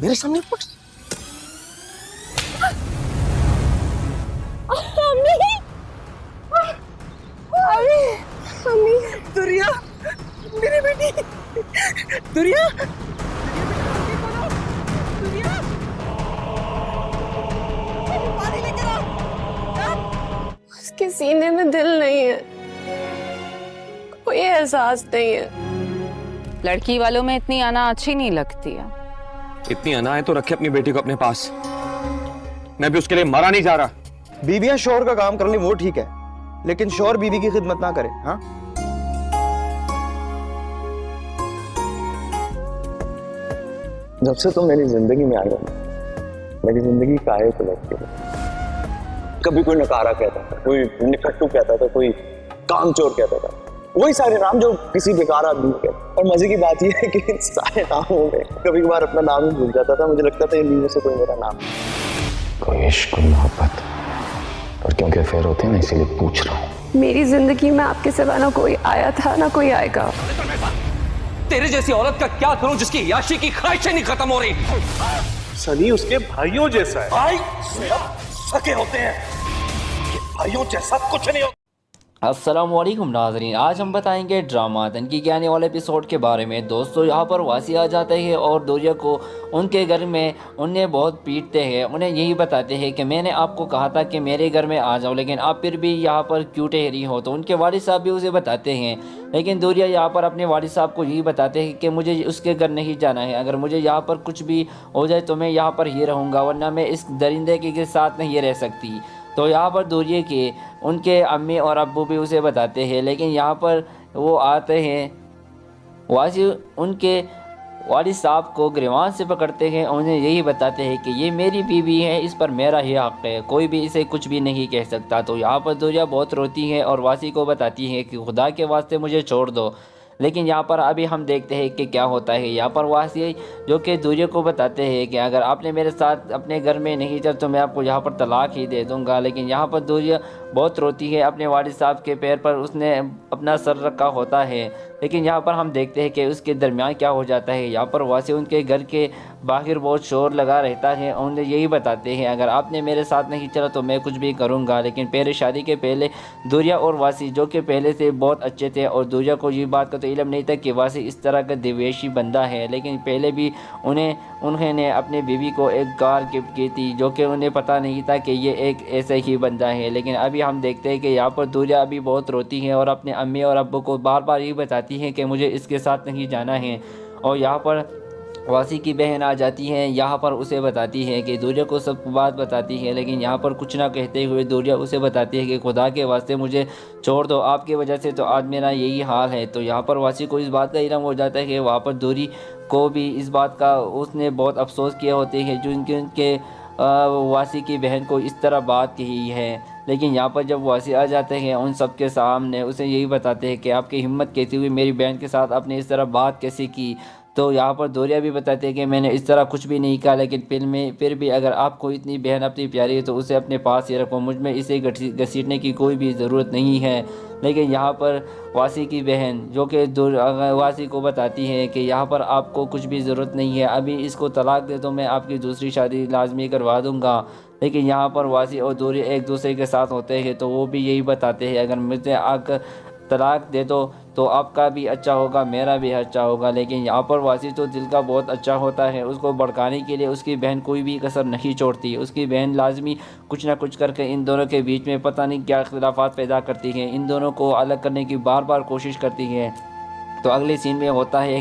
मेरे सामने पड़। दुरिया, मेरी बेटी दुरिया, दुरिया, पानी लेकर आओ। उसके सीने में दिल नहीं है, कोई एहसास नहीं है। लड़की वालों में इतनी अना अच्छी नहीं लगती है। इतनी अना है तो रखे अपनी बेटी को अपने पास। मैं भी उसके लिए मरा नहीं जा रहा। बीवियां शौहर का काम कर लें वो ठीक है, लेकिन शौहर बीवी की खिदमत ना करे। हाँ, जब से तुम मेरी जिंदगी में आ गए, मेरी जिंदगी काहे को लगती है। कभी कोई नकारा कहता था, कोई निकट्टू कहता था, कोई कामचोर कहता था, वही सारे नाम जो किसी बेकार आदमी के। और मजे की बात यह है कि सारे नामों में कभी कभार अपना नाम ही भूल जाता था। मुझे लगता था इन में से कोई मेरा नाम, कोई इश्क मोहब्बत, और क्योंकि फेर होते हैं ना इसीलिए पूछ रहा हूँ। मेरी जिंदगी में आपके सिवा ना कोई आया था ना कोई आएगा। तेरे जैसी औरत का क्या करूं जिसकी याशी की ख्वाहिशें नहीं खत्म हो रही। सनी उसके भाइयों जैसा है। भाई सके होते हैं, ये भाइयों जैसा कुछ नहीं होता। अस्सलामुअलैकुम नाज़रीन, आज हम बताएंगे ड्रामा तनकी के आने वाले एपिसोड के बारे में। दोस्तों, यहाँ पर वासी आ जाते हैं और दूरिया को उनके घर में उन्हें बहुत पीटते हैं। उन्हें यही बताते हैं कि मैंने आपको कहा था कि मेरे घर में आ जाओ, लेकिन आप फिर भी यहाँ पर क्यों ठहरी हो। तो उनके वालिद साहब भी उसे बताते हैं, लेकिन दूरिया यहाँ पर अपने वालिद साहब को यही बताते हैं कि मुझे उसके घर नहीं जाना है। अगर मुझे यहाँ पर कुछ भी हो जाए तो मैं यहाँ पर ही रहूँगा, वरना मैं इस दरिंदे के साथ नहीं रह सकती। तो यहाँ पर दूरिया के उनके अम्मी और अब्बू भी उसे बताते हैं, लेकिन यहाँ पर वो आते हैं, वासी उनके वालिद साहब को गिरवान से पकड़ते हैं और उन्हें यही बताते हैं कि ये मेरी बीवी है, इस पर मेरा ही हक़ है, कोई भी इसे कुछ भी नहीं कह सकता। तो यहाँ पर दूरिया बहुत रोती है और वासी को बताती है कि खुदा के वास्ते मुझे छोड़ दो। लेकिन यहाँ पर अभी हम देखते हैं कि क्या होता है। यहाँ पर वासी जो कि दूरिया को बताते हैं कि अगर आपने मेरे साथ अपने घर में नहीं चल तो मैं आपको यहाँ पर तलाक ही दे दूँगा। लेकिन यहाँ पर दूरिया बहुत रोती है अपने वालिद साहब के पैर पर, उसने अपना सर रखा होता है। लेकिन यहाँ पर हम देखते हैं कि उसके दरमियान क्या हो जाता है। यहाँ पर वासी उनके घर के बाहर बहुत शोर लगा रहता है और उन्हें यही बताते हैं अगर आपने मेरे साथ नहीं चला तो मैं कुछ भी करूँगा। लेकिन पहले शादी के पहले दूरिया और वासी जो कि पहले से बहुत अच्छे थे और दूरिया को ये बात का तो इल्म नहीं था कि वासी इस तरह का दिवेशी बंदा है। लेकिन पहले भी उन्होंने अपनी बीवी को एक कार गिफ्ट की थी जो कि उन्हें पता नहीं था कि ये एक ऐसा ही बंदा है। लेकिन अभी हम देखते हैं कि यहाँ पर दूरिया अभी बहुत रोती है और अपने अम्मी और अब्बू को बार बार ये बताती हैं कि मुझे इसके साथ नहीं जाना है। और यहाँ पर वासी की बहन आ जाती है, यहाँ पर उसे बताती है कि दूरिया को सब बात बताती है। लेकिन यहाँ पर कुछ ना कहते हुए दूरिया उसे बताती है कि खुदा के वास्ते मुझे छोड़ दो, आपकी वजह से तो आज मेरा यही हाल है। तो यहाँ पर वासी को इस बात का इल्म हो जाता है कि वहाँ पर दूरी को भी इस बात का उसने बहुत अफसोस किया होते हैं जो उनके वासी की बहन को इस तरह बात कही है। लेकिन यहाँ पर जब वासी आ जाते हैं उन सब के सामने उसे यही बताते हैं कि आपकी हिम्मत कैसी हुई, मेरी बहन के साथ आपने इस तरह बात कैसे की। तो यहाँ पर दूरिया भी बताते हैं कि मैंने इस तरह कुछ भी नहीं कहा, लेकिन फिर भी अगर आपको इतनी बहन अपनी प्यारी है तो उसे अपने पास ही रखो, मुझ में इसे घसीटने की कोई भी ज़रूरत नहीं है। लेकिन यहाँ पर वासी की बहन जो कि वासी को बताती है कि यहाँ पर आपको कुछ भी ज़रूरत नहीं है, अभी इसको तलाक दे तो मैं आपकी दूसरी शादी लाजमी करवा दूँगा। लेकिन यहाँ पर वासी और दूरिया एक दूसरे के साथ होते हैं तो वो भी यही बताते हैं अगर मुझे आकर तलाक दे दो तो आपका भी अच्छा होगा, मेरा भी अच्छा होगा। लेकिन यहाँ पर वासी तो दिल का बहुत अच्छा होता है, उसको भड़काने के लिए उसकी बहन कोई भी कसर नहीं छोड़ती। उसकी बहन लाजमी कुछ ना कुछ करके इन दोनों के बीच में पता नहीं क्या इख्तिलाफात पैदा करती है, इन दोनों को अलग करने की बार बार कोशिश करती है। तो अगले सीन में होता है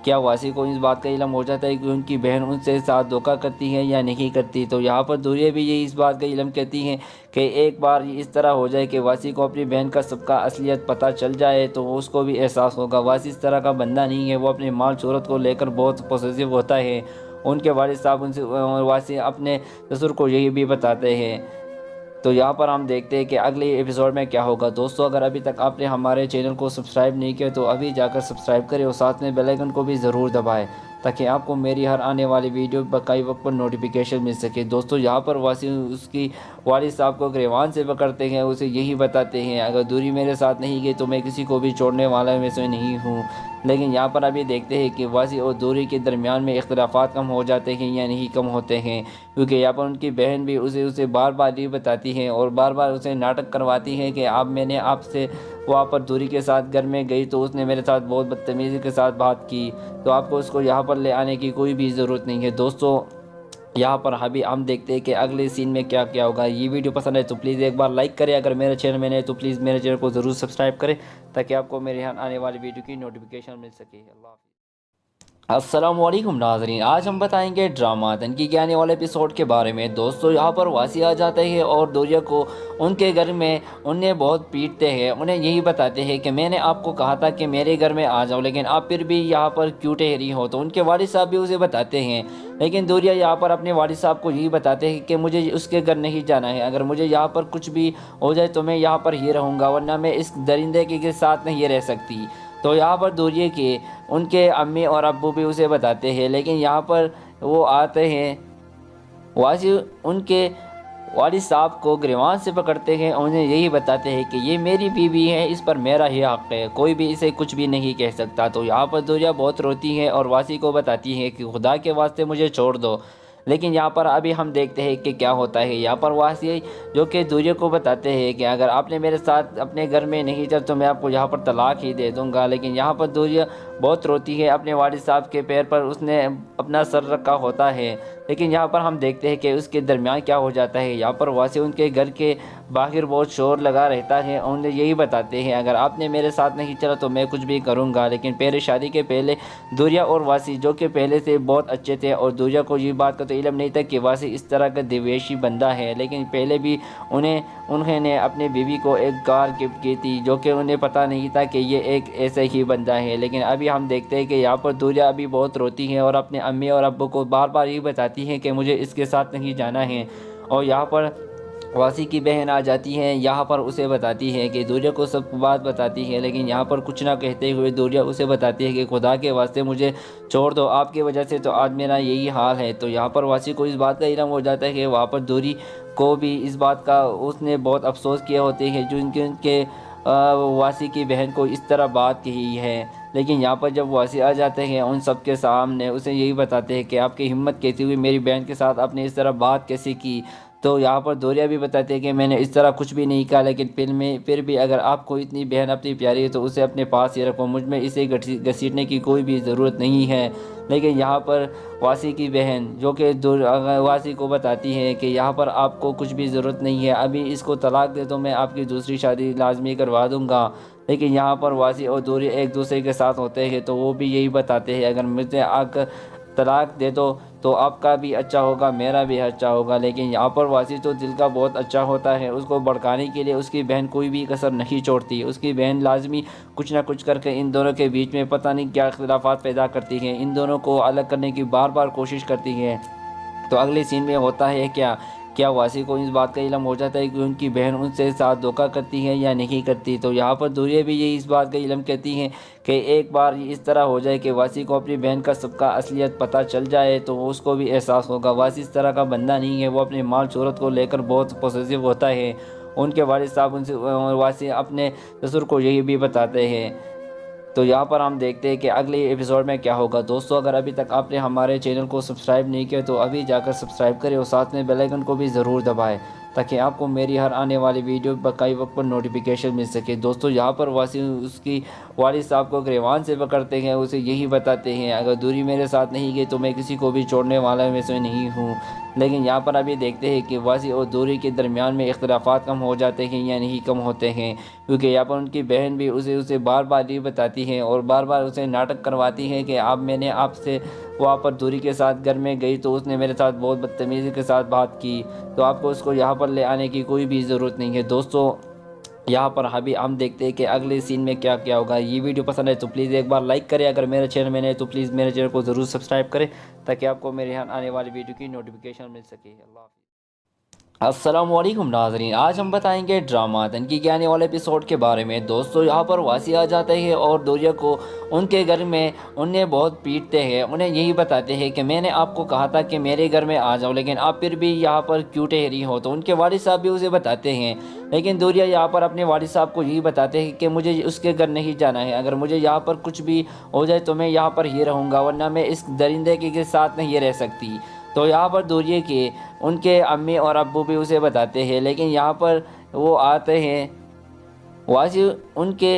क्या वासी को इस बात का इल्म हो जाता है कि उनकी बहन उनसे साथ धोखा करती है या नहीं करती। तो यहाँ पर दूरिया भी यही इस बात का इल्म कहती हैं कि एक बार इस तरह हो जाए कि वासी को अपनी बहन का सबका असलियत पता चल जाए तो उसको भी एहसास होगा। वासी इस तरह का बंदा नहीं है, वो अपने माल शोहरत को लेकर बहुत पॉजिटिव होता है। उनके वालिद साहब उनसे वासी अपने ससुर को यही भी बताते हैं। तो यहाँ पर हम देखते हैं कि अगले एपिसोड में क्या होगा। दोस्तों, अगर अभी तक आपने हमारे चैनल को सब्सक्राइब नहीं किया तो अभी जाकर सब्सक्राइब करें और साथ में बेल आइकन को भी ज़रूर दबाएं تاکہ آپ کو میری ہر آنے والی ویڈیو بقائی وقت پر نوٹیفیکیشن مل سکے۔ دوستو یہاں پر واسی اس کی والد صاحب کو گریوان سے پکڑتے ہیں، اسے یہی بتاتے ہیں اگر دوری میرے ساتھ نہیں گئی تو میں کسی کو بھی چھوڑنے والا میں سے نہیں ہوں۔ لیکن یہاں پر ابھی دیکھتے ہیں کہ واسی اور دوری کے درمیان میں اختلافات کم ہو جاتے ہیں یا نہیں کم ہوتے ہیں، کیونکہ یہاں پر ان کی بہن بھی اسے بار بار یہ بتاتی ہیں اور بار بار اسے ناٹک کرواتی ہیں کہ میں نے آپ سے وہاں پر دوری کے ساتھ گھر میں گئی تو اس نے میرے ساتھ بہت بدتمیزی کے ساتھ بات کی، تو آپ کو اس کو یہاں پر لے آنے کی کوئی بھی ضرورت نہیں ہے۔ دوستو یہاں پر ابھی ہم دیکھتے ہیں کہ اگلے سین میں کیا کیا ہوگا۔ یہ ویڈیو پسند ہے تو پلیز ایک بار لائک کریں، اگر میرے چینل میں نہیں تو پلیز میرے چینل کو ضرور سبسکرائب کریں تاکہ آپ کو میرے یہاں آنے والی ویڈیو کی نوٹیفیکیشن مل سکے۔ اللہ حافظ۔ السلام علیکم ناظرین، آج ہم بتائیں گے ڈرامہ تنقید کے آنے والے ایپیسوڈ کے بارے میں۔ دوستو یہاں پر واسی آ جاتے ہیں اور دوریا کو ان کے گھر میں انہیں بہت پیٹتے ہیں، انہیں یہی بتاتے ہیں کہ میں نے آپ کو کہا تھا کہ میرے گھر میں آ جاؤ لیکن آپ پھر بھی یہاں پر کیوں ٹھہری ہو، تو ان کے والد صاحب بھی اسے بتاتے ہیں، لیکن دوریا یہاں پر اپنے والد صاحب کو یہی بتاتے ہیں کہ مجھے اس کے گھر نہیں جانا ہے، اگر مجھے یہاں پر کچھ بھی ہو جائے تو میں یہاں پر ہی رہوں گا ورنہ میں اس درندے کے ساتھ نہیں رہ سکتی۔ تو یہاں پر دوریے کے ان کے امی اور ابو بھی اسے بتاتے ہیں، لیکن یہاں پر وہ آتے ہیں واسی ان کے والد صاحب کو گریوان سے پکڑتے ہیں اور انہیں یہی بتاتے ہیں کہ یہ میری بیوی ہے، اس پر میرا ہی حق ہے، کوئی بھی اسے کچھ بھی نہیں کہہ سکتا۔ تو یہاں پر دوریا بہت روتی ہے اور واسی کو بتاتی ہے کہ خدا کے واسطے مجھے چھوڑ دو، لیکن یہاں پر ابھی ہم دیکھتے ہیں کہ کیا ہوتا ہے۔ یہاں پر واسی جو کہ دوریا کو بتاتے ہیں کہ اگر آپ نے میرے ساتھ اپنے گھر میں نہیں چل تو میں آپ کو یہاں پر طلاق ہی دے دوں گا، لیکن یہاں پر دوریا بہت روتی ہے اپنے والد صاحب کے پیر پر، اس نے اپنا سر رکھا ہوتا ہے، لیکن یہاں پر ہم دیکھتے ہیں کہ اس کے درمیان کیا ہو جاتا ہے۔ یہاں پر واسی ان کے گھر کے باہر بہت شور لگا رہتا ہے اور انہیں یہی بتاتے ہیں اگر آپ نے میرے ساتھ نہیں چلا تو میں کچھ بھی کروں گا، لیکن پہلے شادی کے پہلے دوریا اور واسی جو کہ پہلے سے بہت اچھے تھے اور دوریا کو یہ بات کا تو علم نہیں تھا کہ واسی اس طرح کا دیویشی بندہ ہے، لیکن پہلے بھی انہوں نے اپنی بیوی کو ایک کار گفٹ کی تھی جو کہ انہیں پتہ نہیں تھا کہ یہ ایک ایسے ہی بندہ ہے۔ لیکن ابھی ہم دیکھتے ہیں کہ یہاں پر دوریا ابھی بہت روتی ہے اور اپنے امی اور ابو کو بار بار یہ بتاتی ہیں کہ مجھے اس کے ساتھ نہیں جانا ہے، اور یہاں پر واسی کی بہن آ جاتی ہیں، یہاں پر اسے بتاتی ہے کہ دوریا کو سب بات بتاتی ہے، لیکن یہاں پر کچھ نہ کہتے ہوئے دوریا اسے بتاتی ہے کہ خدا کے واسطے مجھے چھوڑ دو، آپ کی وجہ سے تو آج میرا یہی حال ہے۔ تو یہاں پر واسی کو اس بات کا علم ہو جاتا ہے کہ وہاں پر دوری کو بھی اس بات کا اس نے بہت افسوس کیا ہوتے ہیں جو ان کے واسی کی بہن کو اس طرح بات کہی ہے، لیکن یہاں پر جب واسی آ جاتے ہیں ان سب کے سامنے اسے یہی بتاتے ہیں کہ آپ کی ہمت کیسی ہوئی میری بہن کے ساتھ آپ نے اس طرح بات کیسے کی۔ تو یہاں پر دوریا بھی بتاتے ہیں کہ میں نے اس طرح کچھ بھی نہیں کہا، لیکن پھر بھی اگر آپ کو اتنی بہن اپنی پیاری ہے تو اسے اپنے پاس ہی رکھو، مجھ میں اسے گھسیٹنے کی کوئی بھی ضرورت نہیں ہے۔ لیکن یہاں پر واسی کی بہن جو کہ واسی کو بتاتی ہے کہ یہاں پر آپ کو کچھ بھی ضرورت نہیں ہے، ابھی اس کو طلاق دے تو میں آپ کی دوسری شادی لازمی کروا دوں گا۔ لیکن یہاں پر واسی اور دوریا ایک دوسرے کے ساتھ ہوتے ہیں تو وہ بھی یہی بتاتے ہیں اگر مجھے آ کر طلاق دے دو تو آپ کا بھی اچھا ہوگا میرا بھی اچھا ہوگا۔ لیکن یہاں پر واسی تو دل کا بہت اچھا ہوتا ہے، اس کو بھڑکانے کے لیے اس کی بہن کوئی بھی کسر نہیں چھوڑتی، اس کی بہن لازمی کچھ نہ کچھ کر کے ان دونوں کے بیچ میں پتہ نہیں کیا اختلافات پیدا کرتی ہے، ان دونوں کو الگ کرنے کی بار بار کوشش کرتی ہے۔ تو اگلے سین میں ہوتا ہے کیا واسی کو اس بات کا علم ہو جاتا ہے کہ ان کی بہن ان سے ساتھ دھوکہ کرتی ہے یا نہیں کرتی۔ تو یہاں پر دوریا بھی یہی اس بات کا علم کہتی ہیں کہ ایک بار اس طرح ہو جائے کہ واسی کو اپنی بہن کا سب کا اصلیت پتہ چل جائے تو اس کو بھی احساس ہوگا۔ واسی اس طرح کا بندہ نہیں ہے، وہ اپنے مال شہرت کو لے کر بہت پوسیسو ہوتا ہے۔ ان کے والد صاحب ان سے واسی اپنے سسر کو یہی بھی بتاتے ہیں۔ تو یہاں پر ہم دیکھتے ہیں کہ اگلے ایپیسوڈ میں کیا ہوگا۔ دوستو اگر ابھی تک آپ نے ہمارے چینل کو سبسکرائب نہیں کیا تو ابھی جا کر سبسکرائب کریں اور ساتھ میں بیل آئیکن کو بھی ضرور دبائیں تاکہ آپ کو میری ہر آنے والی ویڈیو بقائی وقت پر نوٹیفیکیشن مل سکے۔ دوستو یہاں پر واسی اس کی والد صاحب کو گریوان سے پکڑتے ہیں، اسے یہی بتاتے ہیں اگر دوری میرے ساتھ نہیں گئی تو میں کسی کو بھی چھوڑنے والا میں سے نہیں ہوں، لیکن یہاں پر ابھی دیکھتے ہیں کہ واسی اور دوری کے درمیان میں اختلافات کم ہو جاتے ہیں یا نہیں کم ہوتے ہیں، کیونکہ یہاں پر ان کی بہن بھی اسے بار بار یہ بتاتی ہے اور بار بار اسے ناٹک کرواتی ہے کہ میں نے آپ سے وہاں پر دوری کے ساتھ گھر میں گئی تو اس نے میرے ساتھ بہت بدتمیزی کے ساتھ بات کی، تو آپ کو اس کو یہاں پر لے آنے کی کوئی بھی ضرورت نہیں ہے۔ دوستو یہاں پر ابھی ہم دیکھتے ہیں کہ اگلے سین میں کیا کیا ہوگا۔ یہ ویڈیو پسند ہے تو پلیز ایک بار لائک کریں، اگر میرے چینل میں نہیں تو پلیز میرے چینل کو ضرور سبسکرائب کریں تاکہ آپ کو میرے یہاں آنے والی ویڈیو کی نوٹیفیکیشن مل سکے۔ اللہ حافظ۔ अस्सलामुअलैकुम नाजरीन, आज हम बताएंगे ड्रामा तनकी के आने वाले एपिसोड के बारे में। दोस्तों यहाँ पर वासी आ जाते हैं और दूरिया को उनके घर में उन्हें बहुत पीटते हैं। उन्हें यही बताते हैं कि मैंने आपको कहा था कि मेरे घर में आ जाओ, लेकिन आप फिर भी यहाँ पर क्यों ठहरी हो। तो उनके वालिद साहब भी उसे बताते हैं, लेकिन दूरिया यहाँ पर अपने वालिद साहब को यही बताते हैं कि मुझे उसके घर नहीं जाना है। अगर मुझे यहाँ पर कुछ भी हो जाए तो मैं यहाँ पर ही रहूँगा, वरना मैं इस दरिंदे के साथ नहीं रह सकती। तो यहाँ पर दूरिया के उनके अम्मी और अब्बू भी उसे बताते हैं, लेकिन यहाँ पर वो आते हैं, वासी उनके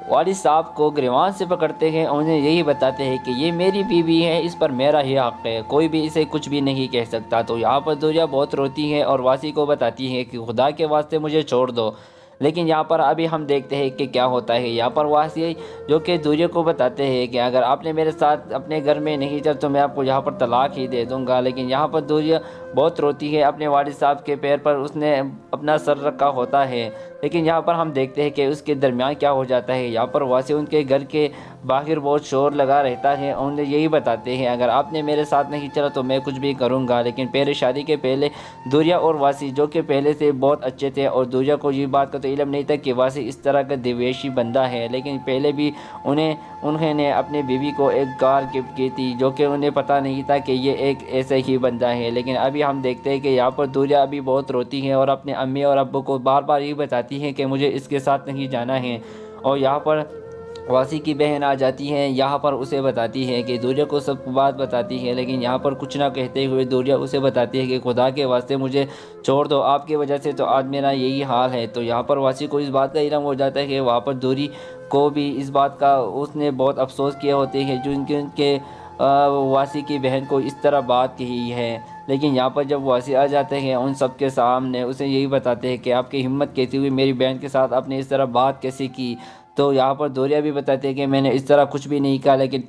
वालिद साहब को गिरवान से पकड़ते हैं और उन्हें यही बताते हैं कि ये मेरी बीवी है, इस पर मेरा ही हक़ है, कोई भी इसे कुछ भी नहीं कह सकता। तो यहाँ पर दूरिया बहुत रोती है और वासी को बताती है कि खुदा के वास्ते मुझे छोड़ दो। लेकिन यहाँ पर अभी हम देखते हैं कि क्या होता है। यहाँ पर वासी जो कि दूरिया को बताते हैं कि अगर आपने मेरे साथ अपने घर में नहीं चल तो मैं आपको यहाँ पर तलाक ही दे दूँगा। लेकिन यहाँ पर दूरिया बहुत रोती है, अपने वालिद साहब के पैर पर उसने अपना सर रखा होता है। लेकिन यहाँ पर हम देखते हैं कि उसके दरमियान क्या हो जाता है। यहाँ पर वासी उनके घर के बाहर बहुत शोर लगा रहता है और उन्हें यही बताते हैं अगर आपने मेरे साथ नहीं चला तो मैं कुछ भी करूँगा। लेकिन पहले शादी के पहले दूरिया और वासी जो कि पहले से बहुत अच्छे थे और दूरिया को ये बात का तो इल्म नहीं था कि वासी इस तरह का दिवेशी बंदा है। लेकिन पहले भी उन्होंने अपनी बीवी को एक कार गिफ्ट की थी जो कि उन्हें पता नहीं था कि ये एक ऐसा ही बंदा है। लेकिन अभी हम देखते हैं कि यहाँ पर दूरिया अभी बहुत रोती है और अपने अम्मी और अब्बू को बार बार ये बताती हैं कि मुझे इसके साथ नहीं जाना है। और यहाँ पर वासी की बहन आ जाती हैं, यहाँ पर उसे बताती है कि दूरिया को सब बात बताती है। लेकिन यहाँ पर कुछ ना कहते हुए दूरिया उसे बताती है कि खुदा के वास्ते मुझे छोड़ दो, आपकी वजह से तो आज मेरा यही हाल है। तो यहाँ पर वासी को इस बात का इल्म हो जाता है कि वहाँ पर दूरी को भी इस बात का उसने बहुत अफसोस किया होते हैं जो उनके वासी की बहन को इस तरह बात कही है। लेकिन यहाँ पर जब वासी आ जाते हैं उन सब के सामने उसे यही बताते हैं कि आपकी हिम्मत कैसी हुई, मेरी बहन के साथ आपने इस तरह बात कैसे की। तो यहाँ पर दूरिया भी बताते हैं कि मैंने इस तरह कुछ भी नहीं कहा, लेकिन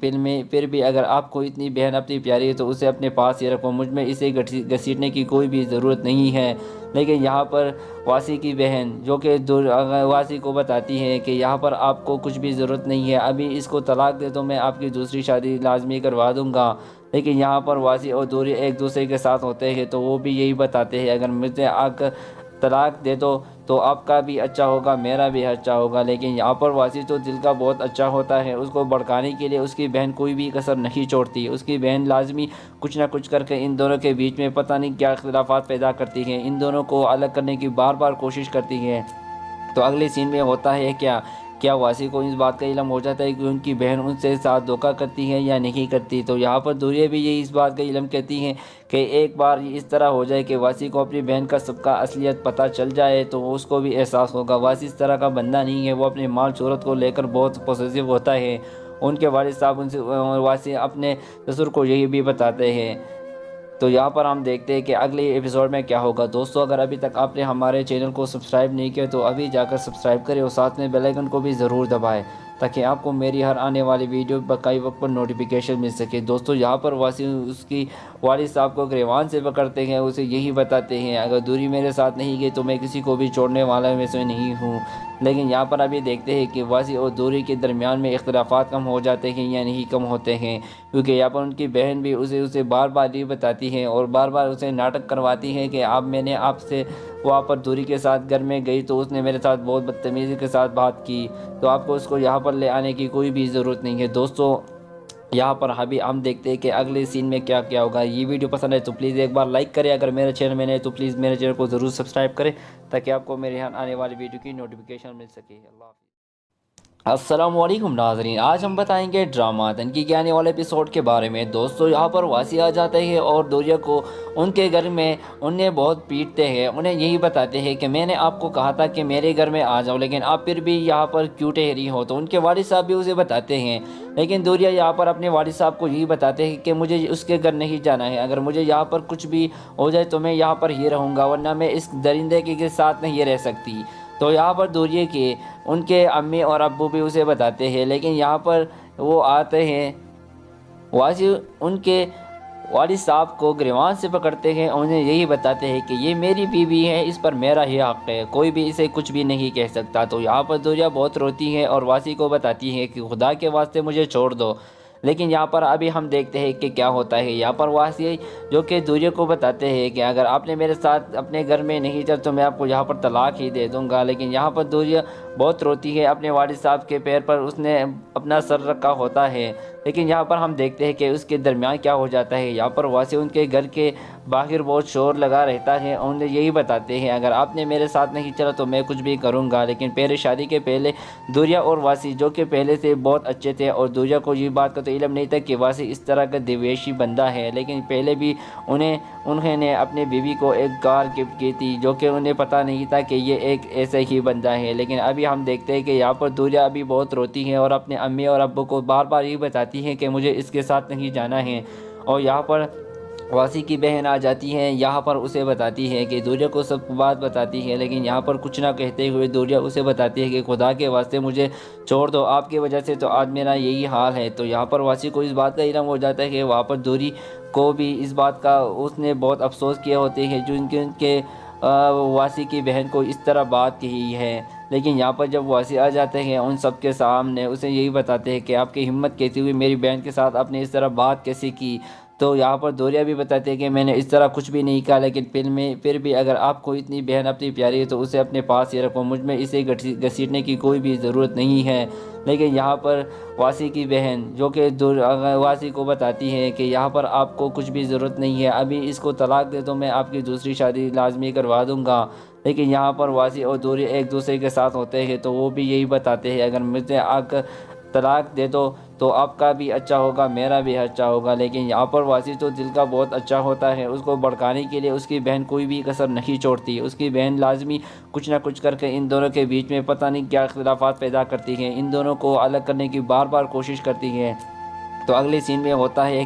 फिर भी अगर आपको इतनी बहन अपनी प्यारी है तो उसे अपने पास ही रखो, मुझ में इसे घसीटने की कोई भी ज़रूरत नहीं है। लेकिन यहाँ पर वासी की बहन जो कि वासी को बताती है कि यहाँ पर आपको कुछ भी ज़रूरत नहीं है, अभी इसको तलाक दे दो, मैं आपकी दूसरी शादी लाजमी करवा दूँगा। लेकिन यहाँ पर वासी और दूरिया एक दूसरे के साथ होते हैं तो वो भी यही बताते हैं अगर मुझे आकर तलाक दे दो तो आपका भी अच्छा होगा, मेरा भी अच्छा होगा। लेकिन यहाँ पर वासी तो दिल का बहुत अच्छा होता है, उसको भड़काने के लिए उसकी बहन कोई भी कसर नहीं छोड़ती। उसकी बहन लाजमी कुछ ना कुछ करके इन दोनों के बीच में पता नहीं क्या इख्तिलाफात पैदा करती है, इन दोनों को अलग करने की बार बार कोशिश करती है। तो अगले सीन में होता है क्या वासी को इस बात का इल्म हो जाता है कि उनकी बहन उनसे साथ धोखा करती है या नहीं करती। तो यहाँ पर दूरिया भी ये इस बात का इल्म कहती हैं कि एक बार इस तरह हो जाए कि वासी को अपनी बहन का सबका असलियत पता चल जाए तो उसको भी एहसास होगा। वासी इस तरह का बंदा नहीं है, वो अपने माल शोहरत को लेकर बहुत पॉजिटिव होता है। उनके वालिद साहब उनसे वासी अपने ससुर को यही भी बताते हैं। तो यहाँ पर हम देखते हैं कि अगले एपिसोड में क्या होगा। दोस्तों अगर अभी तक आपने हमारे चैनल को सब्सक्राइब नहीं किया तो अभी जाकर सब्सक्राइब करें और साथ में बेल आइकन को भी ज़रूर दबाएं ताकि आपको मेरी हर आने वाली वीडियो बकाई वक्त पर नोटिफिकेशन मिल सके। दोस्तों यहाँ पर वासी उसकी वालिद साहब को गिरवान से पकड़ते हैं, उसे यही बताते हैं अगर दूरी मेरे साथ नहीं गई तो मैं किसी को भी छोड़ने वाला में से नहीं हूँ। लेकिन यहाँ पर अभी देखते हैं कि वासी और दूरी के दरमियान में इख्तिलाफात कम हो जाते हैं या नहीं कम होते हैं, क्योंकि यहाँ पर उनकी बहन भी उसे बार बार ये बताती है और बार बार उसे नाटक करवाती है कि मैंने आपसे वहाँ पर दूरी के साथ घर में गई तो उसने मेरे साथ बहुत बदतमीज़ी के साथ बात की, तो आपको उसको यहाँ पर ले आने की कोई भी ज़रूरत नहीं है। दोस्तों यहाँ पर अभी हम देखते हैं कि अगले सीन में क्या क्या होगा। ये वीडियो पसंद है तो प्लीज़ एक बार लाइक करें, अगर मेरे चैनल में नहीं तो प्लीज़ मेरे चैनल को ज़रूर सब्सक्राइब करें ताकि आपको मेरे यहाँ आने वाली वीडियो की नोटिफिकेशन मिल सके। अल्लाह हाफ़िज़। अस्सलामुअलैकुम नाज़रीन, आज हम बताएंगे ड्रामा तनकी के आने वाले एपिसोड के बारे में। दोस्तों यहाँ पर वासी आ जाते हैं और दूरिया को उनके घर में उन्हें बहुत पीटते हैं। उन्हें यही बताते हैं कि मैंने आपको कहा था कि मेरे घर में आ जाओ, लेकिन आप फिर भी यहाँ पर क्यों ठहरी हो। तो उनके वालिद साहब भी उसे बताते हैं, लेकिन दूरिया यहाँ पर अपने वालिद साहब को यही बताते हैं कि मुझे उसके घर नहीं जाना है, अगर मुझे यहाँ पर कुछ भी हो जाए तो मैं यहाँ पर ही रहूँगा, वरना मैं इस दरिंदे के साथ नहीं रह सकती। तो यहाँ पर दूरिया के उनके अम्मी और अब्बू भी उसे बताते हैं, लेकिन यहाँ पर वो आते हैं, वासी उनके वालिद साहब को गिरवान से पकड़ते हैं और उन्हें यही बताते हैं कि ये मेरी बीवी है, इस पर मेरा ही हक़ है, कोई भी इसे कुछ भी नहीं कह सकता। तो यहाँ पर दूरिया बहुत रोती है और वासी को बताती है कि खुदा के वास्ते मुझे छोड़ दो। لیکن یہاں پر ابھی ہم دیکھتے ہیں کہ کیا ہوتا ہے۔ یہاں پر واسی جو کہ دوریا کو بتاتے ہیں کہ اگر آپ نے میرے ساتھ اپنے گھر میں نہیں چل تو میں آپ کو یہاں پر طلاق ہی دے دوں گا، لیکن یہاں پر دوریا بہت روتی ہے اپنے والد صاحب کے پیر پر اس نے اپنا سر رکھا ہوتا ہے، لیکن یہاں پر ہم دیکھتے ہیں کہ اس کے درمیان کیا ہو جاتا ہے۔ یہاں پر واسی ان کے گھر کے باہر بہت شور لگا رہتا ہے، انہیں یہی بتاتے ہیں اگر آپ نے میرے ساتھ نہیں چلا تو میں کچھ بھی کروں گا، لیکن پہلے شادی کے پہلے دوریا اور واسی جو کہ پہلے سے بہت اچھے تھے، اور دوریا کو یہ بات کا تو علم نہیں تھا کہ واسی اس طرح کا دیویشی بندہ ہے، لیکن پہلے بھی انہوں نے اپنے بیوی کو ایک کار گفٹ کی تھی جو کہ انہیں پتہ نہیں تھا کہ یہ ایک ایسے ہی بندہ ہے۔ لیکن ابھی ہم دیکھتے ہیں کہ یہاں پر دوریا ابھی بہت روتی ہے اور اپنے امی اور ابو کو بار بار یہ بتاتی ہے کہ مجھے اس کے ساتھ نہیں جانا ہے، اور یہاں پر واسی کی بہن آ جاتی ہیں، یہاں پر اسے بتاتی ہے کہ دوریا کو سب بات بتاتی ہے، لیکن یہاں پر کچھ نہ کہتے ہوئے دوریا اسے بتاتی ہے کہ خدا کے واسطے مجھے چھوڑ دو، آپ کی وجہ سے تو آج میرا یہی حال ہے۔ تو یہاں پر واسی کو اس بات کا علم ہو جاتا ہے کہ وہاں پر دوری کو بھی اس بات کا اس نے بہت افسوس کیا ہوتے ہیں جو ان کے واسی کی بہن کو اس طرح بات کہی ہے، لیکن یہاں پر جب واسی آ جاتے ہیں ان سب کے سامنے اسے یہی بتاتے ہیں کہ آپ کی ہمت کیسی ہوئی میری بہن کے ساتھ آپ نے اس طرح بات کیسے کی۔ تو یہاں پر دوریا بھی بتاتے ہیں کہ میں نے اس طرح کچھ بھی نہیں کہا، لیکن پھر بھی اگر آپ کو اتنی بہن اپنی پیاری ہے تو اسے اپنے پاس ہی رکھو، مجھ میں اسے گھسیٹنے کی کوئی بھی ضرورت نہیں ہے۔ لیکن یہاں پر واسی کی بہن جو کہ واسی کو بتاتی ہے کہ یہاں پر آپ کو کچھ بھی ضرورت نہیں ہے، ابھی اس کو طلاق دے تو میں آپ کی دوسری شادی لازمی کروا دوں گا۔ لیکن یہاں پر واسی اور دوریا ایک دوسرے کے ساتھ ہوتے ہیں تو وہ بھی یہی بتاتے ہیں اگر مجھے طلاق دے دو تو آپ کا بھی اچھا ہوگا میرا بھی اچھا ہوگا۔ لیکن یہاں پر واسی تو دل کا بہت اچھا ہوتا ہے، اس کو بھڑکانے کے لیے اس کی بہن کوئی بھی کسر نہیں چھوڑتی، اس کی بہن لازمی کچھ نہ کچھ کر کے ان دونوں کے بیچ میں پتہ نہیں کیا اختلافات پیدا کرتی ہے، ان دونوں کو الگ کرنے کی بار بار کوشش کرتی ہے۔ تو اگلے سین میں ہوتا ہے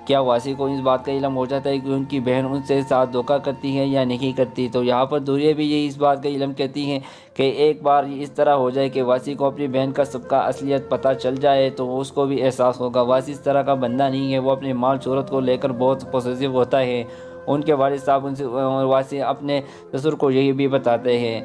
کیا واسی کو اس بات کا علم ہو جاتا ہے کہ ان کی بہن ان سے ساتھ دھوکہ کرتی ہے یا نہیں کرتی۔ تو یہاں پر دوریا بھی یہی اس بات کا علم کہتی ہیں کہ ایک بار اس طرح ہو جائے کہ واسی کو اپنی بہن کا سب کا اصلیت پتہ چل جائے تو اس کو بھی احساس ہوگا واسی اس طرح کا بندہ نہیں ہے، وہ اپنے مال شہرت کو لے کر بہت پوسیسو ہوتا ہے۔ ان کے والد صاحب ان سے واسی اپنے سسر کو یہی بھی بتاتے ہیں۔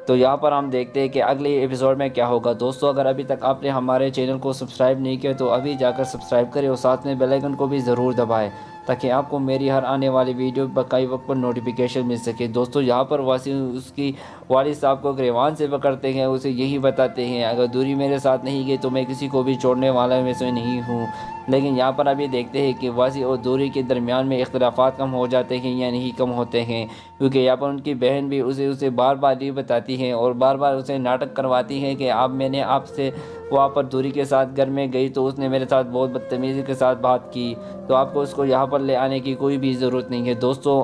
تو یہاں پر ہم دیکھتے ہیں کہ اگلے ایپیسوڈ میں کیا ہوگا۔ دوستو اگر ابھی تک آپ نے ہمارے چینل کو سبسکرائب نہیں کیا تو ابھی جا کر سبسکرائب کریں اور ساتھ میں بیل آئیکن کو بھی ضرور دبائیں تاکہ آپ کو میری ہر آنے والی ویڈیو بقائی وقت پر نوٹیفیکیشن مل سکے۔ دوستو یہاں پر واسی اس کی والد صاحب کو گریوان سے پکڑتے ہیں، اسے یہی بتاتے ہیں اگر دوری میرے ساتھ نہیں گئی تو میں کسی کو بھی چھوڑنے والا میں سے نہیں ہوں۔ لیکن یہاں پر ابھی دیکھتے ہیں کہ واسی اور دوری کے درمیان میں اختلافات کم ہو جاتے ہیں یا نہیں کم ہوتے ہیں، کیونکہ یہاں پر ان کی بہن بھی اسے بار بار یہ بتاتی ہے اور بار بار اسے ناٹک کرواتی ہے کہ میں نے آپ سے وہاں پر دوری کے ساتھ گھر میں گئی تو اس نے میرے ساتھ بہت بدتمیزی کے ساتھ بات کی، تو آپ کو اس کو یہاں پر لے آنے کی کوئی بھی ضرورت نہیں ہے۔ دوستو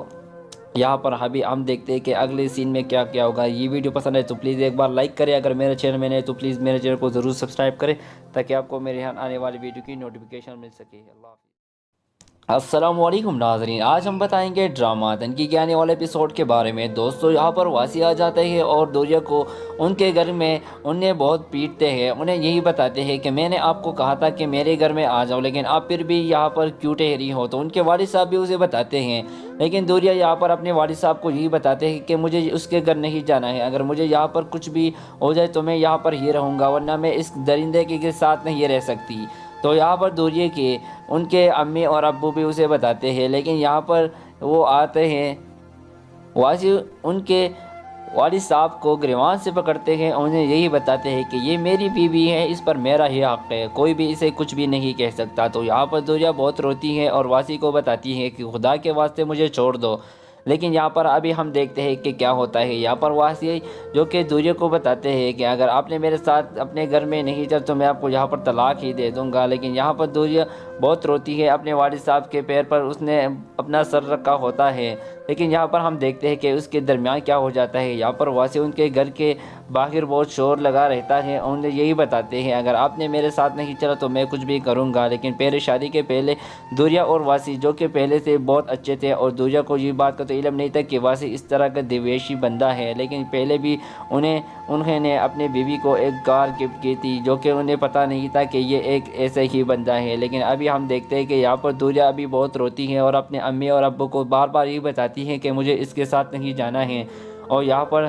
یہاں پر ابھی ہم دیکھتے ہیں کہ اگلے سین میں کیا ہوگا۔ یہ ویڈیو پسند ہے تو پلیز ایک بار لائک کریں، اگر میرے چینل میں نہیں تو پلیز میرے چینل کو ضرور سبسکرائب کریں تاکہ آپ کو میرے آنے والی ویڈیو کی نوٹیفیکیشن مل سکے۔ اللہ حافظ۔ السلام علیکم ناظرین، آج ہم بتائیں گے ڈرامہ تنقید کے آنے والے ایپیسوڈ کے بارے میں۔ دوستو یہاں پر واسی آ جاتے ہیں اور دوریا کو ان کے گھر میں انہیں بہت پیٹتے ہیں، انہیں یہی بتاتے ہیں کہ میں نے آپ کو کہا تھا کہ میرے گھر میں آ جاؤ لیکن آپ پھر بھی یہاں پر کیوں ٹھہری ہو۔ تو ان کے والد صاحب بھی اسے بتاتے ہیں، لیکن دوریا یہاں پر اپنے والد صاحب کو یہی بتاتے ہیں کہ مجھے اس کے گھر نہیں جانا ہے، اگر مجھے یہاں پر کچھ بھی ہو جائے تو میں یہاں پر ہی رہوں گا ورنہ میں اس درندے کے ساتھ نہیں رہ سکتی۔ تو یہاں پر دوریا کے ان کے امی اور ابو بھی اسے بتاتے ہیں، لیکن یہاں پر وہ آتے ہیں واسی ان کے والد صاحب کو گریوان سے پکڑتے ہیں، انہیں یہی بتاتے ہیں کہ یہ میری بیوی ہے، اس پر میرا ہی حق ہے، کوئی بھی اسے کچھ بھی نہیں کہہ سکتا۔ تو یہاں پر دوریا بہت روتی ہے اور واسی کو بتاتی ہے کہ خدا کے واسطے مجھے چھوڑ دو، لیکن یہاں پر ابھی ہم دیکھتے ہیں کہ کیا ہوتا ہے۔ یہاں پر واسی جو کہ دوریا کو بتاتے ہیں کہ اگر آپ نے میرے ساتھ اپنے گھر میں نہیں چل تو میں آپ کو یہاں پر طلاق ہی دے دوں گا، لیکن یہاں پر دوریا بہت روتی ہے اپنے والد صاحب کے پیر پر اس نے اپنا سر رکھا ہوتا ہے، لیکن یہاں پر ہم دیکھتے ہیں کہ اس کے درمیان کیا ہو جاتا ہے۔ یہاں پر واسی ان کے گھر کے باہر بہت شور لگا رہتا ہے، انہیں یہی بتاتے ہیں اگر آپ نے میرے ساتھ نہیں چلا تو میں کچھ بھی کروں گا، لیکن پہلے شادی کے پہلے دوریا اور واسی جو کہ پہلے سے بہت اچھے تھے، اور دوریا کو یہ بات کا تو علم نہیں تھا کہ واسی اس طرح کا دیویشی بندہ ہے، لیکن پہلے بھی انہوں نے اپنے بیوی کو ایک کار گفٹ کی تھی جو کہ انہیں پتہ نہیں تھا کہ یہ ایک ایسے ہی بندہ ہے۔ لیکن ابھی ہم دیکھتے ہیں کہ یہاں پر دوریا ابھی بہت روتی ہے اور اپنے امی اور ابو کو بار بار یہ بتاتی ہے کہ مجھے اس کے ساتھ نہیں جانا ہے، اور یہاں پر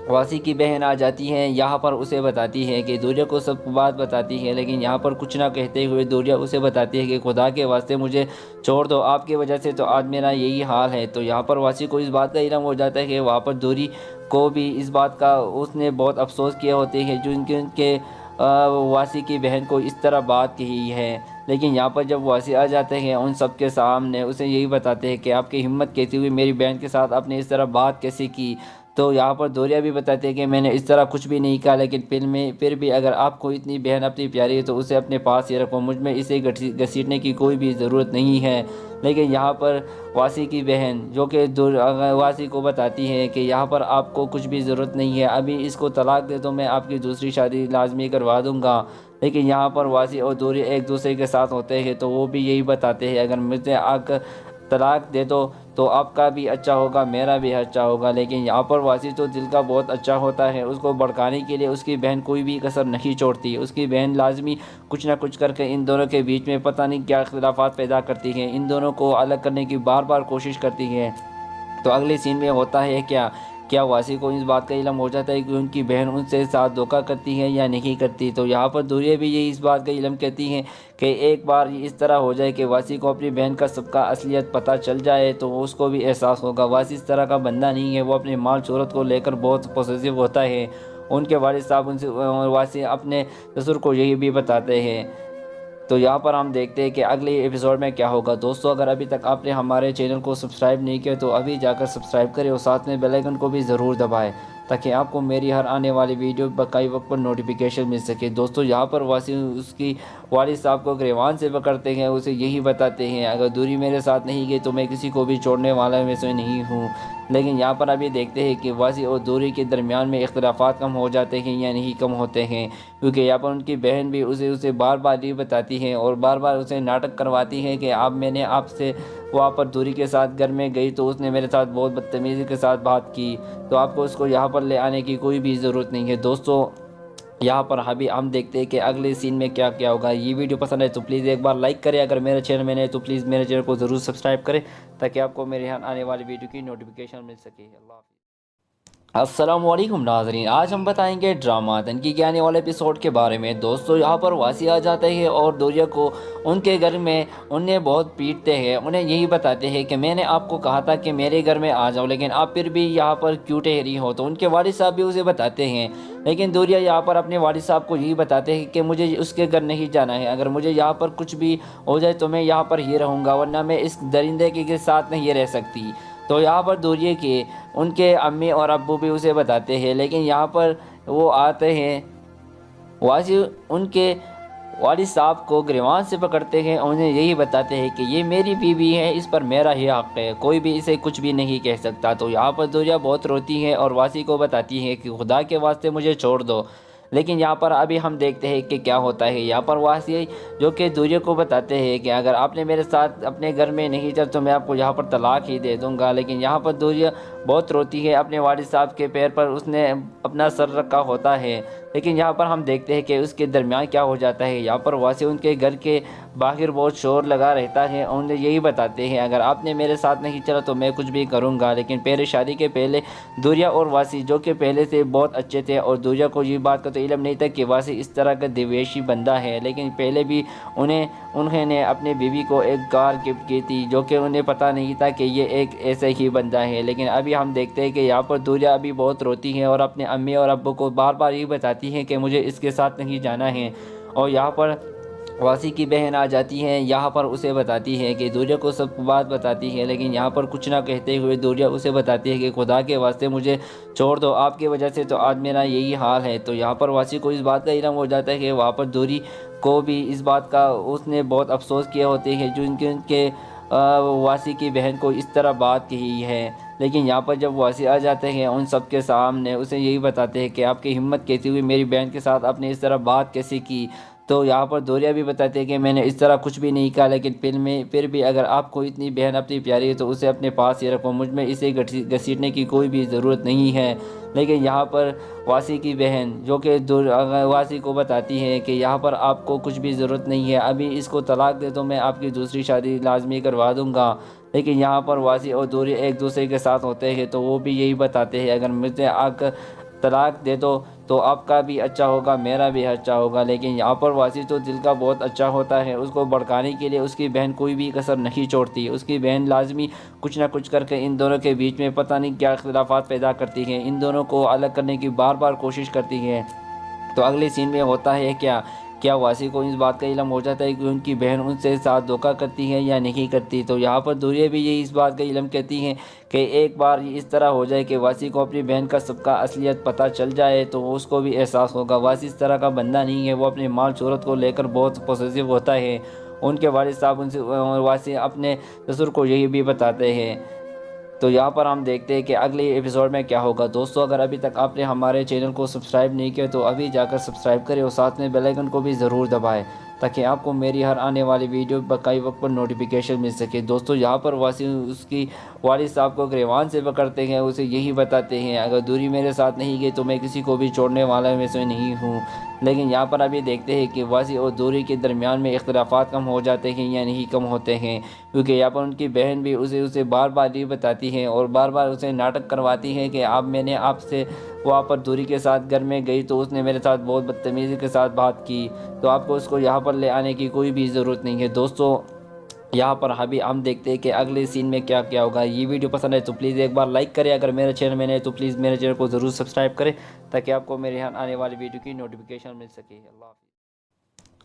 वासी की बहन आ जाती हैं, यहाँ पर उसे बताती है कि दूरिया को सब बात बताती है, लेकिन यहाँ पर कुछ ना कहते हुए दूरिया उसे बताती है कि खुदा के वास्ते मुझे छोड़ दो, आपकी वजह से तो आज मेरा यही हाल है। तो यहाँ पर वासी को इस बात का इल्म हो जाता है कि वहाँ पर दूरी को भी इस बात का उसने बहुत अफसोस किया होते हैं जो उनके वासी की बहन को इस तरह बात कही है। लेकिन यहाँ पर जब वासी आ जाते हैं उन सब के सामने उसे यही बताते हैं कि आपकी हिम्मत कैसी हुई, मेरी बहन के साथ आपने इस तरह बात कैसे की। तो यहाँ पर दूरिया भी बताते हैं कि मैंने इस तरह कुछ भी नहीं कहा, लेकिन फिर भी अगर आपको इतनी बहन अपनी प्यारी है तो उसे अपने पास ही रखो, मुझ में इसे घसीटने की कोई भी ज़रूरत नहीं है। लेकिन यहाँ पर वासी की बहन जो कि वासी को बताती है कि यहाँ पर आपको कुछ भी ज़रूरत नहीं है, अभी इसको तलाक दे दो, मैं आपकी दूसरी शादी लाजमी करवा दूँगा। लेकिन यहाँ पर वासी और दूरिया एक दूसरे के साथ होते हैं तो वो भी यही बताते हैं अगर मुझे आकर तलाक दे दो तो आपका भी अच्छा होगा, मेरा भी अच्छा होगा। लेकिन यहाँ पर वासी तो दिल का बहुत अच्छा होता है, उसको भड़काने के लिए उसकी बहन कोई भी कसर नहीं छोड़ती। उसकी बहन लाजमी कुछ ना कुछ करके इन दोनों के बीच में पता नहीं क्या इख्तिलाफात पैदा करती है, इन दोनों को अलग करने की बार बार कोशिश करती है। तो अगले सीन में होता है क्या वासी को इस बात का इल्म हो जाता है कि उनकी बहन उनसे साथ धोखा करती है या नहीं करती। तो यहाँ पर दूरिया भी यही इस बात का इल्म कहती हैं कि एक बार इस तरह हो जाए कि वासी को अपनी बहन का सबका असलियत पता चल जाए तो उसको भी एहसास होगा। वासी इस तरह का बंदा नहीं है, वो अपने माल शोहरत को लेकर बहुत पॉसेसिव होता है। उनके वालिद साहब उनसे वासी अपने ससुर को यही भी बताते हैं। तो यहाँ पर हम देखते हैं कि अगले एपिसोड में क्या होगा। दोस्तों अगर अभी तक आपने हमारे चैनल को सब्सक्राइब नहीं किया तो अभी जाकर सब्सक्राइब करें और साथ में बेल आइकन को भी ज़रूर दबाएं ताकि आपको मेरी हर आने वाली वीडियो बकाई वक्त पर नोटिफिकेशन मिल सके। दोस्तों यहाँ पर वासी उसकी वालिद साहब को गिरवान से पकड़ते हैं, उसे यही बताते हैं अगर दूरी मेरे साथ नहीं गई तो मैं किसी को भी छोड़ने वाला में से नहीं हूँ। लेकिन यहाँ पर अभी देखते हैं कि वासी और दूरी के दरमियान में इख्तिलाफात कम हो जाते हैं या नहीं कम होते हैं, क्योंकि यहाँ पर उनकी बहन भी उसे बार बार ये बताती है और बार बार उसे नाटक करवाती है कि मैंने आपसे वहाँ पर दूरी के साथ घर में गई तो उसने मेरे साथ बहुत बदतमीज़ी के साथ बात की, तो आपको उसको यहाँ पर ले आने की कोई भी ज़रूरत नहीं है। दोस्तों यहाँ पर अभी हम देखते हैं कि अगले सीन में क्या क्या होगा। ये वीडियो पसंद है तो प्लीज़ एक बार लाइक करें, अगर मेरे चैनल में नहीं तो प्लीज़ मेरे चैनल को ज़रूर सब्सक्राइब करें ताकि आपको मेरे यहाँ आने वाली वीडियो की नोटिफिकेशन मिल सके। अल्लाह हाफ़िज़। अस्सलामुअलैकुम नाज़रीन, आज हम बताएंगे ड्रामा तनकी के आने वाले एपिसोड के बारे में। दोस्तों यहाँ पर वासी आ जाते हैं और दूरिया को उनके घर में उन्हें बहुत पीटते हैं, उन्हें यही बताते हैं कि मैंने आपको कहा था कि मेरे घर में आ जाओ लेकिन आप फिर भी यहाँ पर क्यों ठहरी हो। तो उनके वालिद साहब भी उसे बताते हैं, लेकिन दूरिया यहाँ पर अपने वालिद साहब को यही बताते हैं कि मुझे उसके घर नहीं जाना है, अगर मुझे यहाँ पर कुछ भी हो जाए तो मैं यहाँ पर ही रहूँगा वरना मैं इस दरिंदे के साथ नहीं रह सकती। तो यहाँ पर दूरिया के उनके अम्मी और अब्बू भी उसे बताते हैं, लेकिन यहाँ पर वो आते हैं वासी उनके वालिद साहब को गिरवान से पकड़ते हैं और उन्हें यही बताते हैं कि ये मेरी बीवी है, इस पर मेरा ही हक़ है, कोई भी इसे कुछ भी नहीं कह सकता। तो यहाँ पर दूरिया बहुत रोती है और वासी को बताती है कि खुदा के वास्ते मुझे छोड़ दो। लेकिन यहाँ पर अभी हम देखते हैं कि क्या होता है। यहाँ पर वासी जो कि दूरिया को बताते हैं कि अगर आपने मेरे साथ अपने घर में नहीं चल तो मैं आपको यहाँ पर तलाक ही दे दूँगा। लेकिन यहाँ पर दूरिया बहुत रोती है, अपने वालिद साहब के पैर पर उसने अपना सर रखा होता है। लेकिन यहाँ पर हम देखते हैं कि उसके दरमियान क्या हो जाता है। यहाँ पर वासी उनके घर के बाहर बहुत शोर लगा रहता है और उन्हें यही बताते हैं अगर आपने मेरे साथ नहीं चला तो मैं कुछ भी करूँगा। लेकिन पहले शादी के पहले दूरिया और वासी जो कि पहले से बहुत अच्छे थे और दूरिया को ये बात का तो इल्म नहीं था कि वासी इस तरह का दिवेशी बंदा है, लेकिन पहले भी उन्होंने अपनी बीवी को एक कार गिफ्ट की थी जो कि उन्हें पता नहीं था कि ये एक ऐसा ही बंदा है। लेकिन अभी हम देखते हैं कि यहाँ पर दूरिया अभी बहुत रोती है और अपने अम्मी और अब्बू को बार बार ये बताती है कि मुझे इसके साथ नहीं जाना है। और यहाँ पर वासी की बहन आ जाती हैं, यहाँ पर उसे बताती है कि दूरिया को सब बात बताती है, लेकिन यहाँ पर कुछ ना कहते हुए दूरिया उसे बताती है कि खुदा के वास्ते मुझे छोड़ दो, आपकी वजह से तो आज मेरा यही हाल है। तो यहाँ पर वासी को इस बात का इल्म हो जाता है कि वहाँ पर दूरी को भी इस बात का उसने बहुत अफसोस किया होते हैं जो उनके वासी की बहन को इस तरह बात कही है। लेकिन यहाँ पर जब वासी आ जाते हैं उन सब के सामने उसे यही बताते हैं कि आपकी हिम्मत कैसी हुई, मेरी बहन के साथ आपने इस तरह बात कैसे की। तो यहाँ पर दूरिया भी बताते हैं कि मैंने इस तरह कुछ भी नहीं कहा, लेकिन फिर भी अगर आपको इतनी बहन अपनी प्यारी है तो उसे अपने पास ही रखो, मुझ में इसे घसीटने की कोई भी ज़रूरत नहीं है। लेकिन यहाँ पर वासी की बहन जो कि वासी को बताती है कि यहाँ पर आपको कुछ भी ज़रूरत नहीं है, अभी इसको तलाक दे दो, मैं आपकी दूसरी शादी लाजमी करवा दूँगा। लेकिन यहाँ पर वासी और दूरिया एक दूसरे के साथ होते हैं तो वो भी यही बताते हैं अगर मुझे आकर طلاق دے دو تو آپ کا بھی اچھا ہوگا میرا بھی اچھا ہوگا، لیکن یہاں پر واسی تو دل کا بہت اچھا ہوتا ہے، اس کو بھڑکانے کے لیے اس کی بہن کوئی بھی کسر نہیں چھوڑتی، اس کی بہن لازمی کچھ نہ کچھ کر کے ان دونوں کے بیچ میں پتہ نہیں کیا اختلافات پیدا کرتی ہے، ان دونوں کو الگ کرنے کی بار بار کوشش کرتی ہے۔ تو اگلے سین میں ہوتا ہے کیا واسی کو اس بات کا علم ہو جاتا ہے کہ ان کی بہن ان سے ساتھ دھوکہ کرتی ہے یا نہیں کرتی، تو یہاں پر دوریہ بھی یہی اس بات کا علم کہتی ہیں کہ ایک بار اس طرح ہو جائے کہ واسی کو اپنی بہن کا سب کا اصلیت پتہ چل جائے تو اس کو بھی احساس ہوگا۔ واسی اس طرح کا بندہ نہیں ہے، وہ اپنے مال شہرت کو لے کر بہت پوسیسو ہوتا ہے۔ ان کے والد صاحب ان سے واسی اپنے سسر کو یہی بھی بتاتے ہیں۔ تو یہاں پر ہم دیکھتے ہیں کہ اگلے ایپیسوڈ میں کیا ہوگا۔ دوستو اگر ابھی تک آپ نے ہمارے چینل کو سبسکرائب نہیں کیا تو ابھی جا کر سبسکرائب کریں اور ساتھ میں بیل آئیکن کو بھی ضرور دبائیں تاکہ آپ کو میری ہر آنے والی ویڈیو بقائی وقت پر نوٹیفیکیشن مل سکے۔ دوستو یہاں پر واسی اس کی والد صاحب کو گریوان سے پکڑتے ہیں، اسے یہی بتاتے ہیں اگر دوری میرے ساتھ نہیں گئی تو میں کسی کو بھی چھوڑنے والا میں سے نہیں ہوں، لیکن یہاں پر ابھی دیکھتے ہیں کہ واسی اور دوری کے درمیان میں اختلافات کم ہو جاتے ہیں یا نہیں کم ہوتے ہیں، کیونکہ یہاں پر ان کی بہن بھی اسے بار بار یہ بتاتی ہے اور بار بار اسے ناٹک کرواتی ہے کہ میں نے آپ سے وہاں پر دوری کے ساتھ گھر میں گئی تو اس نے میرے ساتھ بہت بدتمیزی کے ساتھ بات کی، تو آپ کو اس کو یہاں پر لے آنے کی کوئی بھی ضرورت نہیں ہے۔ دوستو یہاں پر ابھی ہم دیکھتے ہیں کہ اگلے سین میں کیا ہوگا۔ یہ ویڈیو پسند ہے تو پلیز ایک بار لائک کریں، اگر میرے چینل میں نئے تو پلیز میرے چینل کو ضرور سبسکرائب کریں تاکہ آپ کو میرے یہاں آنے والی ویڈیو کی نوٹیفیکیشن مل سکے۔ اللہ حافظ۔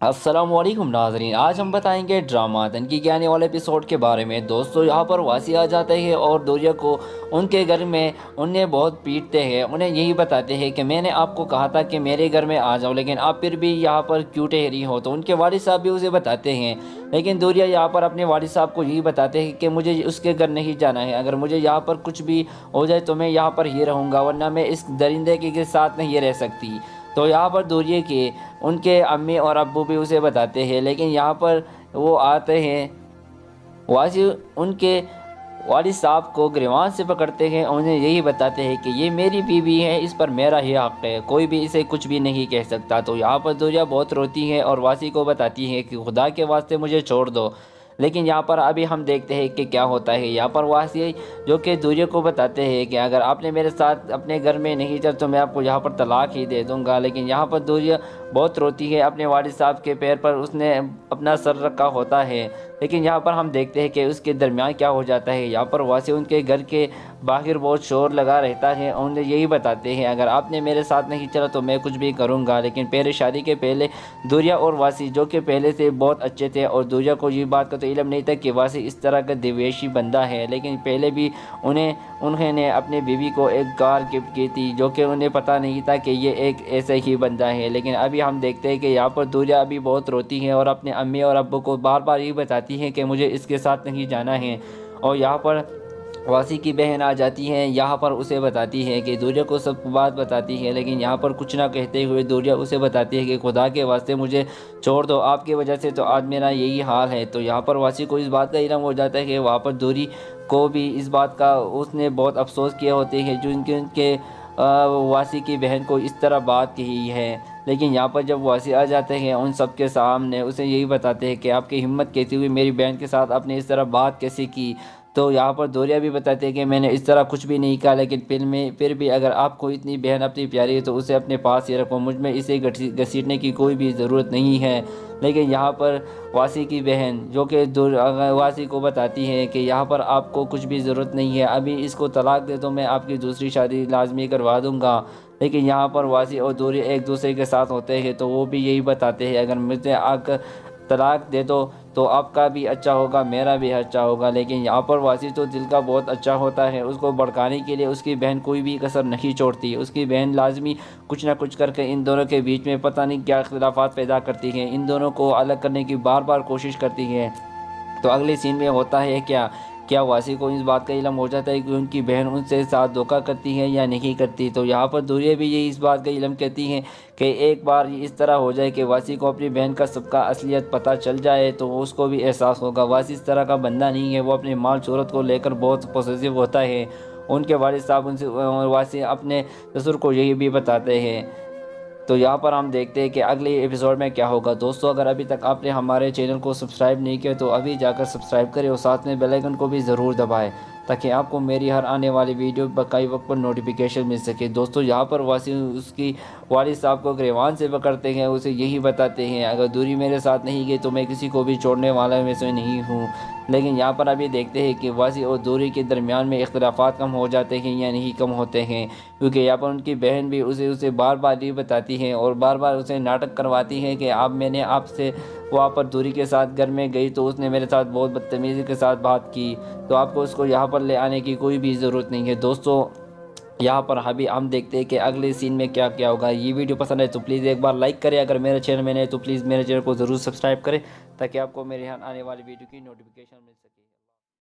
السلام علیکم ناظرین، آج ہم بتائیں گے ڈرامہ تنقید کے آنے والے ایپیسوڈ کے بارے میں۔ دوستو یہاں پر واسی آ جاتے ہیں اور دوریہ کو ان کے گھر میں انہیں بہت پیٹتے ہیں، انہیں یہی بتاتے ہیں کہ میں نے آپ کو کہا تھا کہ میرے گھر میں آ جاؤ لیکن آپ پھر بھی یہاں پر کیوں ٹھہری ہو، تو ان کے والد صاحب بھی اسے بتاتے ہیں، لیکن دوریہ یہاں پر اپنے والد صاحب کو یہی بتاتے ہیں کہ مجھے اس کے گھر نہیں جانا ہے، اگر مجھے یہاں پر کچھ بھی ہو جائے تو میں یہاں پر ہی رہوں گا ورنہ میں اس درندے کے ساتھ نہیں رہ سکتی۔ تو یہاں پر دوریہ کے ان کے امی اور ابو بھی اسے بتاتے ہیں، لیکن یہاں پر وہ آتے ہیں واسی ان کے والد صاحب کو گریوان سے پکڑتے ہیں اور انہیں یہی بتاتے ہیں کہ یہ میری بیوی ہے، اس پر میرا ہی حق ہے، کوئی بھی اسے کچھ بھی نہیں کہہ سکتا۔ تو یہاں پر دوریہ بہت روتی ہے اور واسی کو بتاتی ہے کہ خدا کے واسطے مجھے چھوڑ دو، لیکن یہاں پر ابھی ہم دیکھتے ہیں کہ کیا ہوتا ہے۔ یہاں پر واسی جو کہ دوریہ کو بتاتے ہیں کہ اگر آپ نے میرے ساتھ اپنے گھر میں نہیں چل تو میں آپ کو یہاں پر طلاق ہی دے دوں گا، لیکن یہاں پر دوریہ بہت روتی ہے، اپنے والد صاحب کے پیر پر اس نے اپنا سر رکھا ہوتا ہے، لیکن یہاں پر ہم دیکھتے ہیں کہ اس کے درمیان کیا ہو جاتا ہے۔ یہاں پر واسی ان کے گھر کے باہر بہت شور لگا رہتا ہے اور انہیں یہی بتاتے ہیں اگر آپ نے میرے ساتھ نہیں چلا تو میں کچھ بھی کروں گا، لیکن پہلے شادی کے پہلے دوریہ اور واسی جو کہ پہلے سے بہت اچھے تھے اور دوریہ کو یہ بات کا تو علم نہیں تھا کہ واسی اس طرح کا دیویشی بندہ ہے، لیکن پہلے بھی انہوں نے اپنی بیوی کو ایک کار گفٹ کی تھی جو کہ انہیں پتہ نہیں تھا کہ یہ ایک ایسے ہی بندہ ہے، لیکن ابھی ہم دیکھتے ہیں کہ یہاں پر دوریہ ابھی بہت روتی ہے اور اپنے امی اور ابو کو بار بار یہ بتاتی ہے کہ مجھے اس کے ساتھ نہیں جانا ہے، اور یہاں پر واسی کی بہن آ جاتی ہے، یہاں پر اسے بتاتی ہے کہ دوریہ کو سب بات بتاتی ہے، لیکن یہاں پر کچھ نہ کہتے ہوئے دوریہ اسے بتاتی ہے کہ خدا کے واسطے مجھے چھوڑ دو، آپ کی وجہ سے تو آج میرا یہی حال ہے۔ تو یہاں پر واسی کو اس بات کا علم ہو جاتا ہے کہ وہاں پر دوری کو بھی اس بات کا اس نے بہت افسوس کیا ہوتے ہیں جو ان کے واسی کی بہن کو اس طرح بات کہی ہے، لیکن یہاں پر جب واسی آ جاتے ہیں ان سب کے سامنے اسے یہی بتاتے ہیں کہ آپ کی ہمت کیسی ہوئی میری بہن کے ساتھ آپ نے اس طرح بات کیسے کی، تو یہاں پر دوریہ بھی بتاتے ہیں کہ میں نے اس طرح کچھ بھی نہیں کہا، لیکن پھر بھی اگر آپ کو اتنی بہن اپنی پیاری ہے تو اسے اپنے پاس ہی رکھو، مجھ میں اسے گھسیٹنے کی کوئی بھی ضرورت نہیں ہے۔ لیکن یہاں پر واسی کی بہن جو کہ واسی کو بتاتی ہے کہ یہاں پر آپ کو کچھ بھی ضرورت نہیں ہے، ابھی اس کو طلاق دے تو میں آپ کی دوسری شادی لازمی کروا دوں گا، لیکن یہاں پر واسی اور دوریہ ایک دوسرے کے ساتھ ہوتے ہیں تو وہ بھی یہی بتاتے ہیں اگر مجھے آ کر طلاق دے دو تو آپ کا بھی اچھا ہوگا میرا بھی اچھا ہوگا، لیکن یہاں پر واسی تو دل کا بہت اچھا ہوتا ہے، اس کو بھڑکانے کے لیے اس کی بہن کوئی بھی کسر نہیں چھوڑتی، اس کی بہن لازمی کچھ نہ کچھ کر کے ان دونوں کے بیچ میں پتہ نہیں کیا اختلافات پیدا کرتی ہے، ان دونوں کو الگ کرنے کی بار بار کوشش کرتی ہے۔ تو اگلے سین میں ہوتا ہے کیا واسی کو اس بات کا علم ہو جاتا ہے کہ ان کی بہن ان سے ساتھ دھوکہ کرتی ہے یا نہیں کرتی، تو یہاں پر دوریہ بھی یہی اس بات کا علم کہتی ہیں کہ ایک بار اس طرح ہو جائے کہ واسی کو اپنی بہن کا سب کا اصلیت پتہ چل جائے تو اس کو بھی احساس ہوگا۔ واسی اس طرح کا بندہ نہیں ہے، وہ اپنے مال شہرت کو لے کر بہت پوسیسو ہوتا ہے۔ ان کے والد صاحب ان سے واسی اپنے سسر کو یہی بھی بتاتے ہیں۔ تو یہاں پر ہم دیکھتے ہیں کہ اگلے ایپیسوڈ میں کیا ہوگا۔ دوستو اگر ابھی تک آپ نے ہمارے چینل کو سبسکرائب نہیں کیا تو ابھی جا کر سبسکرائب کریں اور ساتھ میں بیل آئیکن کو بھی ضرور دبائیں ताकि आपको मेरी हर आने वाली वीडियो बकाई वक्त पर नोटिफिकेशन मिल सके। दोस्तों यहाँ पर वासी उसकी वालिद साहब को गिरवान से पकड़ते हैं, उसे यही बताते हैं अगर दूरी मेरे साथ नहीं गई तो मैं किसी को भी छोड़ने वाला में से नहीं हूँ। लेकिन यहाँ पर अभी देखते हैं कि वासी और दूरी के दरमियान में इख्तलाफात कम हो जाते हैं या नहीं कम होते हैं, क्योंकि यहाँ पर उनकी बहन भी उसे बार बार ये बताती है और बार बार उसे नाटक करवाती है कि आप मैंने आपसे वहाँ पर दूरी के साथ घर में गई तो उसने मेरे साथ बहुत बदतमीज़ी के साथ बात की, तो आपको उसको यहाँ पर ले आने की कोई भी ज़रूरत नहीं है। दोस्तों यहाँ पर अभी हम देखते हैं कि अगले सीन में क्या क्या होगा। ये वीडियो पसंद है तो प्लीज़ एक बार लाइक करें, अगर मेरे चैनल में नहीं तो प्लीज़ मेरे चैनल को ज़रूर सब्सक्राइब करें ताकि आपको मेरे यहाँ आने वाली वीडियो की नोटिफिकेशन मिल सके।